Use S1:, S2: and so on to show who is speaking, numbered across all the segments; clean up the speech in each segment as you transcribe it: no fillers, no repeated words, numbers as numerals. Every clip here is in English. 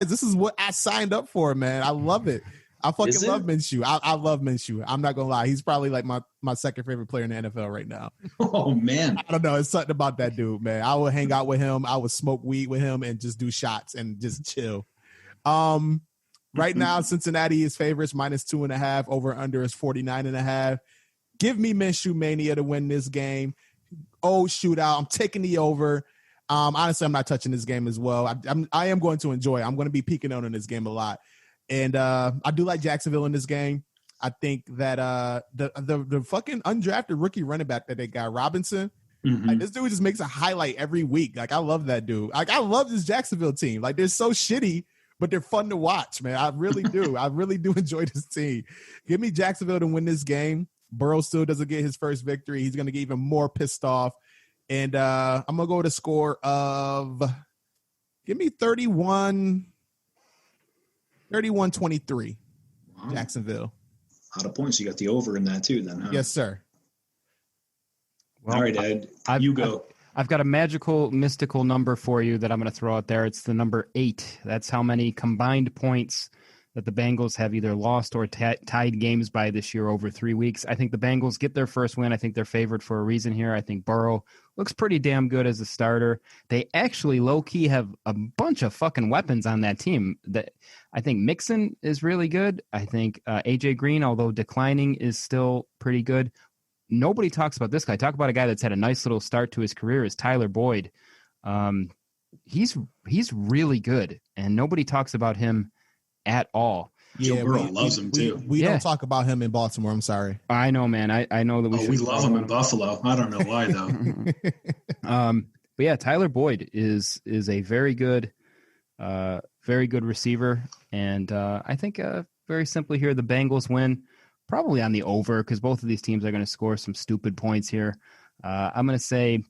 S1: This is what I signed up for, man. I love it. I fucking love Minshew. I love Minshew. I'm not gonna lie. He's probably like my second favorite player in the NFL right now.
S2: Oh man.
S1: I don't know. It's something about that dude, man. I would hang out with him. I would smoke weed with him and just do shots and just chill. Right now, Cincinnati is favorites -2.5. Over under is 49.5. Give me Minshew Mania to win this game. Oh, shootout. I'm taking the over. Honestly, I'm not touching this game as well. I am going to enjoy it. I'm going to be peeking out in this game a lot. And I do like Jacksonville in this game. I think that the fucking undrafted rookie running back that they got, Robinson, like, this dude just makes a highlight every week. Like, I love that dude. Like, I love this Jacksonville team. Like, they're so shitty, but they're fun to watch, man. I really do. I really do enjoy this team. Give me Jacksonville to win this game. Burrow still doesn't get his first victory. He's going to get even more pissed off. And I'm going to go with a score of, give me 31-23, wow. Jacksonville.
S2: A lot of points. You got the over in that too, then, huh?
S1: Yes, sir.
S2: Well, all right, Ed, you go.
S3: I've got a mystical number for you that I'm going to throw out there. It's the number 8. That's how many combined points that the Bengals have either lost or tied games by this year over 3 weeks. I think the Bengals get their first win. I think they're favored for a reason here. I think Burrow looks pretty damn good as a starter. They actually low-key have a bunch of fucking weapons on that team. I think Mixon is really good. I think A.J. Green, although declining, is still pretty good. Nobody talks about this guy. Talk about a guy that's had a nice little start to his career is Tyler Boyd. He's really good, and nobody talks about him at all.
S2: Joe Burrow loves him too.
S1: We don't talk about him in Baltimore. I'm sorry.
S3: I know, man. I know that
S2: we love him in Buffalo. I don't know why though.
S3: But yeah, Tyler Boyd is a very good receiver, and I think very simply here the Bengals win, probably on the over because both of these teams are going to score some stupid points here. I'm going to say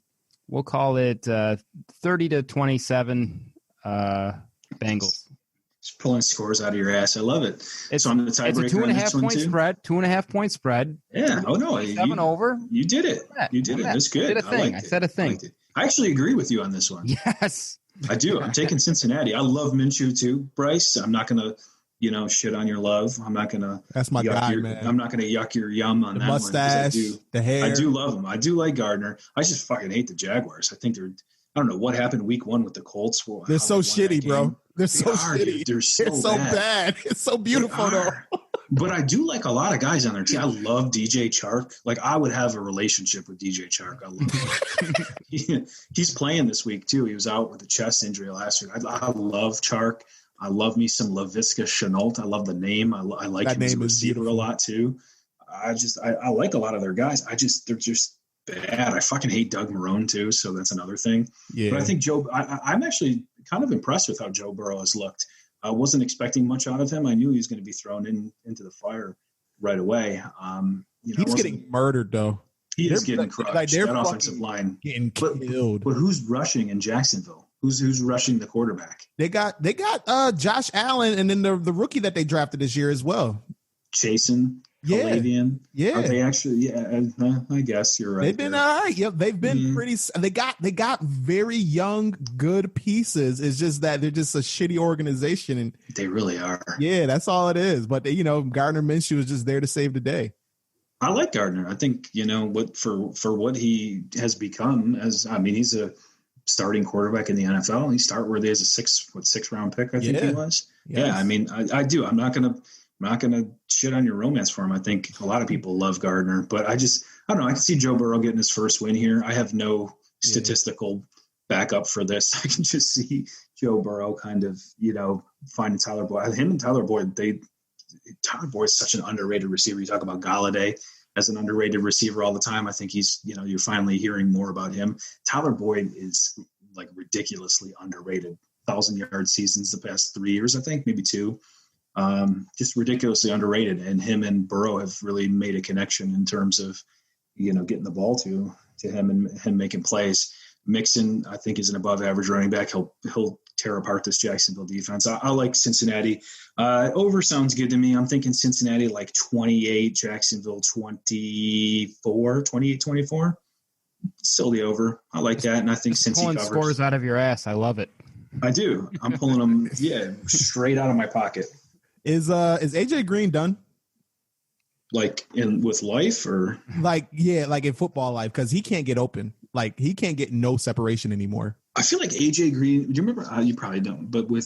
S3: we'll call it 30-27 Bengals.
S2: Just pulling scores out of your ass. I love it. It's on the tiebreaker.
S3: It's a 2.5 point spread. 2.5 point spread.
S2: Yeah. Oh no.
S3: 7 over.
S2: You did it. You did it. That's good.
S3: I said a thing.
S2: I actually agree with you on this one.
S3: Yes.
S2: I do. I'm taking Cincinnati. I love Minshew too, Bryce. I'm not going to, shit on your love. I'm not going to.
S1: That's my guy, man.
S2: I'm not going to yuck your yum on
S1: the
S2: that
S1: mustache,
S2: one.
S1: the hair.
S2: I do love him. I do like Gardner. I just fucking hate the Jaguars. I think I don't know what happened week 1 with the Colts.
S1: They're so shitty, bro. They're so shitty.
S2: Dude. They're so
S1: bad. It's so beautiful, though.
S2: But I do like a lot of guys on their team. I love DJ Chark. Like, I would have a relationship with DJ Chark. I love him. He's playing this week, too. He was out with a chest injury last week. I love Chark. I love me some Laviska Shenault. I love the name. I like him as a receiver a lot, too. I like a lot of their guys. They're just bad. I fucking hate Doug Marrone too, so that's another thing. Yeah. But I think I'm actually kind of impressed with how Joe Burrow has looked. I wasn't expecting much out of him. I knew he was going to be thrown into the fire right away.
S1: He's getting murdered though.
S2: He is getting crushed. Like that offensive line
S1: getting killed.
S2: But who's rushing in Jacksonville? Who's rushing the quarterback?
S1: They got Josh Allen and then the rookie that they drafted this year as well.
S2: Chasen. Calavian.
S1: Yeah.
S2: Are they actually? Yeah, I guess you're right.
S1: They've been all right. Yep, they've been pretty. They got very young, good pieces. It's just that they're just a shitty organization, and
S2: they really are.
S1: Yeah, that's all it is. But Gardner Minshew is just there to save the day.
S2: I like Gardner. I think what for what he has become he's a starting quarterback in the NFL. He started where there's a sixth round pick. I think he was. Yes. Yeah, I do. I'm not gonna shit on your romance for him. I think a lot of people love Gardner, but I don't know. I can see Joe Burrow getting his first win here. I have no statistical backup for this. I can just see Joe Burrow kind of, finding Tyler Boyd. Him and Tyler Boyd, Tyler Boyd's such an underrated receiver. You talk about Galladay as an underrated receiver all the time. I think he's, you're finally hearing more about him. Tyler Boyd is like ridiculously underrated. 1,000-yard seasons the past 3 years, I think, maybe 2. Just ridiculously underrated, and him and Burrow have really made a connection in terms of getting the ball to him and him making plays. Mixon, I think, is an above average running back. He'll tear apart this Jacksonville defense. I like Cincinnati. Over sounds good to me. I'm thinking Cincinnati like 28, Jacksonville 28-24. Still the over. I like that, and I think Cincy
S3: pulling
S2: covers.
S3: Scores out of your ass. I love it.
S2: I do. I'm pulling them, straight out of my pocket.
S1: Is AJ Green done?
S2: Like with life or
S1: like in football life, because he can't get open. Like he can't get no separation anymore. I
S2: feel like AJ Green. Do you remember? You probably don't, but do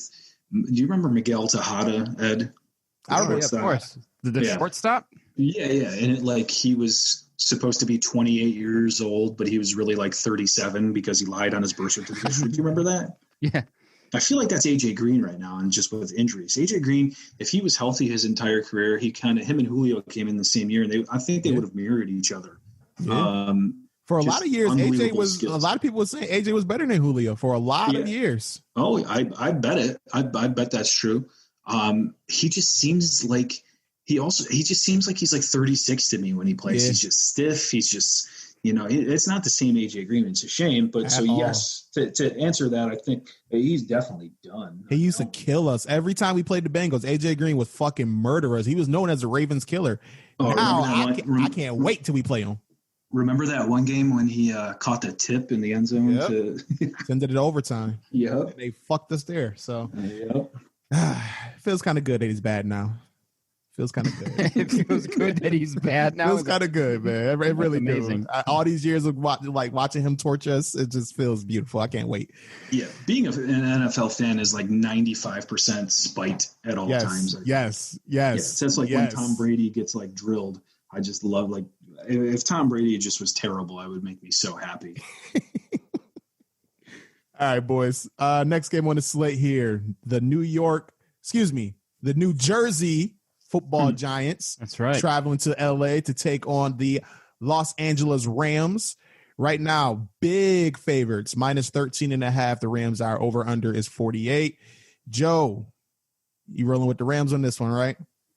S2: you remember Miguel Tejada, Ed?
S3: I remember, of course. The shortstop.
S2: Yeah, and he was supposed to be 28 years old, but he was really like 37 because he lied on his birth certificate. Do you remember that?
S3: Yeah.
S2: I feel like that's AJ Green right now, and just with injuries. AJ Green, if he was healthy his entire career, him and Julio came in the same year, and I think they would have mirrored each other.
S1: Yeah. For a lot of years, AJ was skills. A lot of people were saying AJ was better than Julio for a lot of years.
S2: Oh, I bet it. I bet that's true. He just seems like he's like 36 to me when he plays. Yeah. He's just stiff. He's just, it's not the same AJ Green. It's a shame, but yes, to answer that, I think he's definitely done.
S1: He used to kill us every time we played the Bengals. AJ Green was fucking murderers. He was known as the Ravens killer. Now I can't wait till we play him.
S2: Remember that one game when he caught the tip in the end zone?
S1: Yep. Send it to overtime.
S2: Yeah,
S1: they fucked us there. So
S2: feels
S1: kind of good that he's bad now. Feels kind of good.
S3: It feels good that he's bad now.
S1: Feels kind of good, man. It really amazing. All these years of watching him torture us, it just feels beautiful. I can't wait.
S2: Yeah, being an NFL fan is like 95% spite at all times.
S1: Yes.
S2: That's like when Tom Brady gets like drilled. I just love if Tom Brady just was terrible, I would make me so happy.
S1: All right, boys. Next game on the slate here: the New Jersey Football Giants.
S3: That's right.
S1: Traveling to LA to take on the Los Angeles Rams. Right now, big favorites, minus 13.5. The Rams are. Over under is 48. Joe, you rolling with the Rams on this one, right?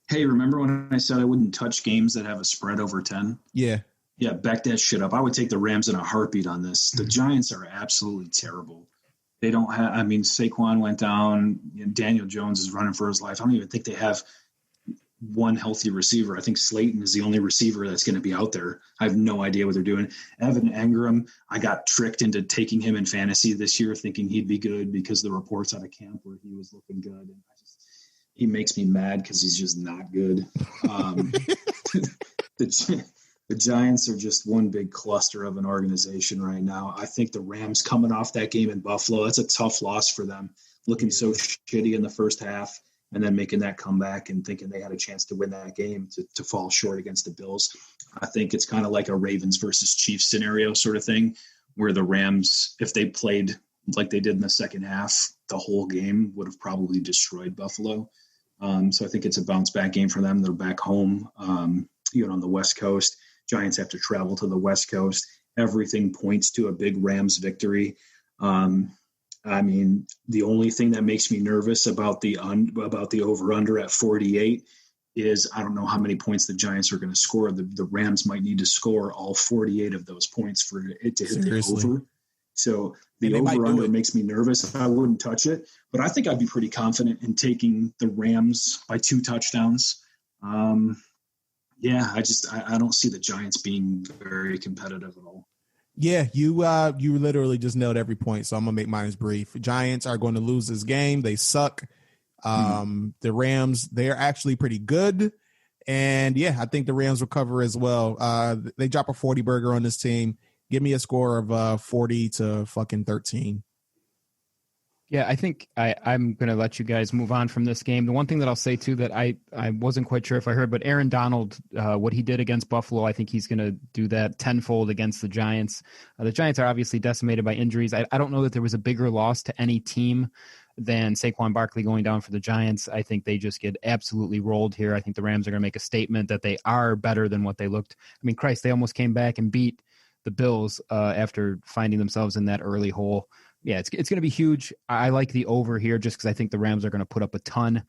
S2: Hey, remember when I said I wouldn't touch games that have a spread over 10?
S1: Yeah.
S2: Yeah, back that shit up. I would take the Rams in a heartbeat on this. The Giants are absolutely terrible. They don't have, Saquon went down. Daniel Jones is running for his life. I don't even think they have one healthy receiver. I think Slayton is the only receiver that's going to be out there. I have no idea what they're doing. Evan Engram, I got tricked into taking him in fantasy this year, thinking he'd be good because the reports out of camp where he was looking good. And he makes me mad because he's just not good. The Giants are just one big cluster of an organization right now. I think the Rams coming off that game in Buffalo, that's a tough loss for them, looking so shitty in the first half and then making that comeback and thinking they had a chance to win that game to fall short against the Bills. I think it's kind of like a Ravens versus Chiefs scenario sort of thing where the Rams, if they played like they did in the second half, the whole game would have probably destroyed Buffalo. So I think it's a bounce back game for them. They're back home, on the West Coast. Giants have to travel to the West Coast. Everything points to a big Rams victory. The only thing that makes me nervous about the over-under at 48 is I don't know how many points the Giants are going to score. The Rams might need to score all 48 of those points for it to hit the over. So the over-under makes me nervous. I wouldn't touch it. But I think I'd be pretty confident in taking the Rams by 2 touchdowns. I don't see the Giants being very competitive at all.
S1: Yeah, you literally just nailed every point, so I'm going to make mine brief. Giants are going to lose this game. They suck. The Rams, they're actually pretty good. And, I think the Rams will cover as well. They drop a 40 burger on this team. Give me a score of 40 to fucking 13.
S3: Yeah, I think I'm going to let you guys move on from this game. The one thing that I'll say, too, that I wasn't quite sure if I heard, but Aaron Donald, what he did against Buffalo, I think he's going to do that tenfold against the Giants. The Giants are obviously decimated by injuries. I don't know that there was a bigger loss to any team than Saquon Barkley going down for the Giants. I think they just get absolutely rolled here. I think the Rams are going to make a statement that they are better than what they looked. Christ, they almost came back and beat the Bills after finding themselves in that early hole. Yeah, it's going to be huge. I like the over here just because I think the Rams are going to put up a ton.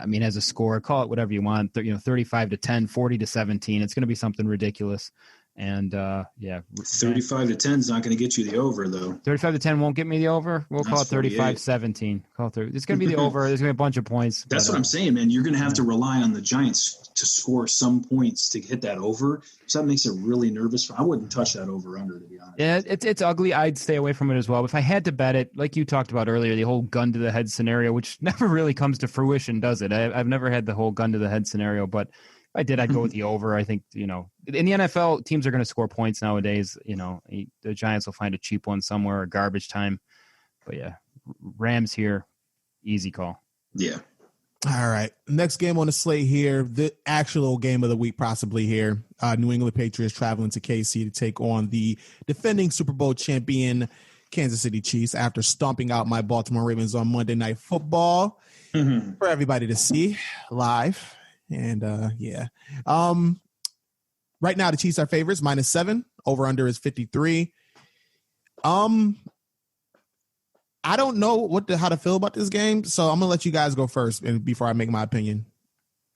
S3: As a score, call it whatever you want, 35 to 10, 40 to 17. It's going to be something ridiculous. And
S2: 35-10 is not going to get you the over, though.
S3: 35-10 won't get me the over. We'll call it 35-17. It's going to be the over. There's going to be a bunch of points.
S2: That's what I'm saying, man. You're going to have to rely on the Giants to score some points to hit that over. So that makes it really nervous. I wouldn't touch that over under, to be honest.
S3: Yeah, it's ugly. I'd stay away from it as well. If I had to bet it, like you talked about earlier, the whole gun to the head scenario, which never really comes to fruition, does it? I've never had the whole gun to the head scenario, but if I did, I'd go with the over. I think, in the NFL, teams are going to score points nowadays. The Giants will find a cheap one somewhere, or garbage time. But yeah, Rams here, easy call.
S2: Yeah.
S1: All right. Next game on the slate here, the actual game of the week possibly here. New England Patriots traveling to KC to take on the defending Super Bowl champion Kansas City Chiefs after stomping out my Baltimore Ravens on Monday Night Football for everybody to see live. And right now the Chiefs are favorites, -7. Over under is 53. I don't know how to feel about this game, so I'm gonna let you guys go first, and before I make my opinion.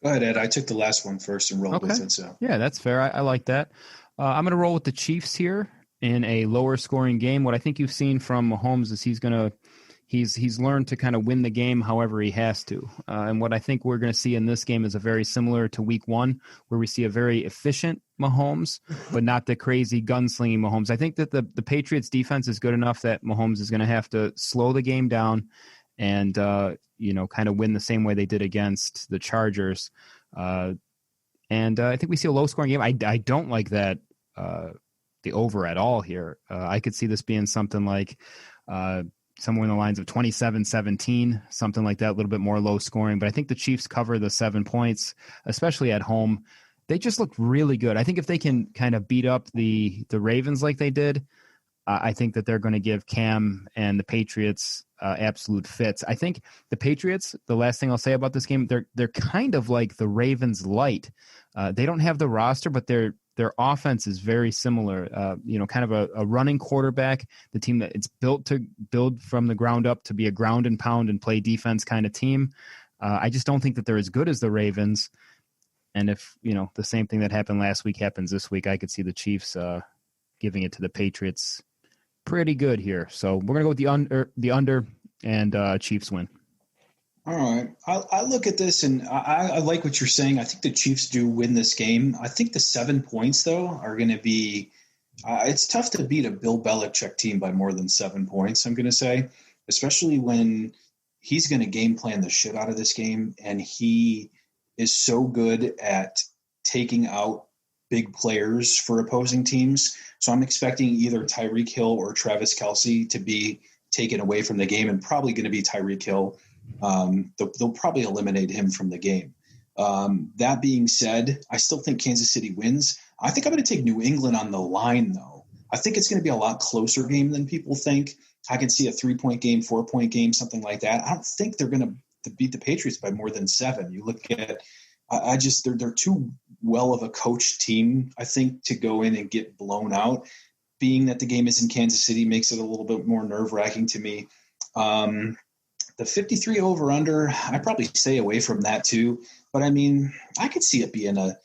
S2: Go ahead, Ed. I took the last one first and rolled with it. So
S3: yeah, that's fair. I like that. I'm gonna roll with the Chiefs here in a lower scoring game. What I think you've seen from Mahomes is he's learned to kind of win the game however he has to. And what I think we're going to see in this game is a very similar to week one, where we see a very efficient Mahomes, but not the crazy gunslinging Mahomes. I think that the Patriots defense is good enough that Mahomes is going to have to slow the game down and, kind of win the same way they did against the Chargers. And I think we see a low scoring game. I don't like that, the over at all here. I could see this being something like, somewhere in the lines of 27-17, something like that, a little bit more low scoring. But I think the Chiefs cover the 7 points, especially at home. They just look really good. I think if they can kind of beat up the Ravens like they did, I think that they're going to give Cam and the Patriots absolute fits. I think the Patriots, the last thing I'll say about this game, they're kind of like the Ravens light. They don't have the roster, but their offense is very similar. Kind of a running quarterback, the team that it's built to build from the ground up to be a ground and pound and play defense kind of team. I just don't think that they're as good as the Ravens. And if, the same thing that happened last week happens this week, I could see the Chiefs giving it to the Patriots pretty good here. So we're going to go with the under and Chiefs win.
S2: All right. I look at this and I like what you're saying. I think the Chiefs do win this game. I think the 7 points, though, are going to be it's tough to beat a Bill Belichick team by more than 7 points, I'm going to say, especially when he's going to game plan the shit out of this game. And he is so good at taking out big players for opposing teams. So I'm expecting either Tyreek Hill or Travis Kelce to be taken away from the game, and probably going to be Tyreek Hill. They'll probably eliminate him from the game. That being said, I still think Kansas City wins. I think I'm going to take New England on the line, though. I think it's going to be a lot closer game than people think. I can see a 3-point game, 4-point game, something like that. I don't think they're going to beat the Patriots by more than 7. You look at, they're too well of a coached team, I think, to go in and get blown out. Being that the game is in Kansas City makes it a little bit more nerve-wracking to me. The 53 over-under, I probably stay away from that too. But, I could see it being a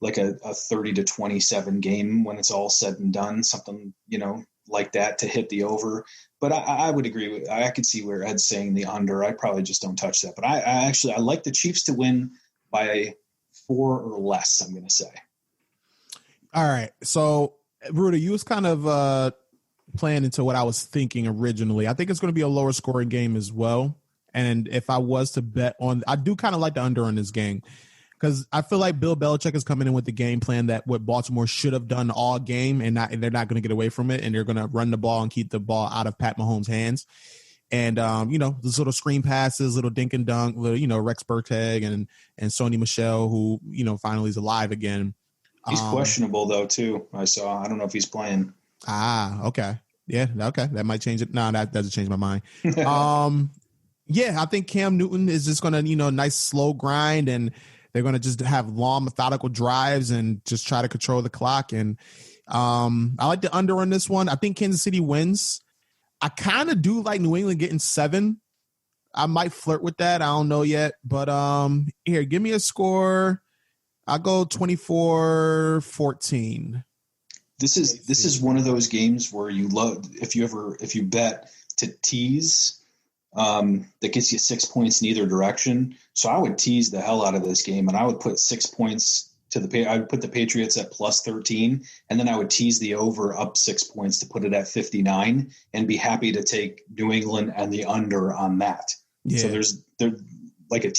S2: 30-27 game when it's all said and done, something, like that to hit the over. But I would agree. I could see where Ed's saying the under. I probably just don't touch that. But I like the Chiefs to win by 4 or less, I'm going to say.
S1: All right. So, Rudy, you was kind of playing into what I was thinking originally. I think it's going to be a lower scoring game as well. And if I was to bet on, I do kind of like the under on this game because I feel like Bill Belichick is coming in with the game plan that what Baltimore should have done all game, and they're not going to get away from it, and they're going to run the ball and keep the ball out of Pat Mahomes' hands. And, those little screen passes, little dink and dunk, little, Rex Burkhead and Sony Michel, who, finally is alive again.
S2: He's questionable, though, too. I don't know if he's playing.
S1: Okay. Yeah, okay. That might change it. No, that doesn't change my mind. Yeah, I think Cam Newton is just going to, nice slow grind, and they're going to just have long, methodical drives and just try to control the clock. And I like the under on this one. I think Kansas City wins. I kind of do like New England getting 7. I might flirt with that. I don't know yet. But here, give me a score. I'll go 24-14.
S2: This is one of those games where you love if you bet to tease. That gets you 6 points in either direction. So I would tease the hell out of this game, and I would put 6 points I would put the Patriots at plus 13, and then I would tease the over up 6 points to put it at 59, and be happy to take New England and the under on that. Yeah. So there's like a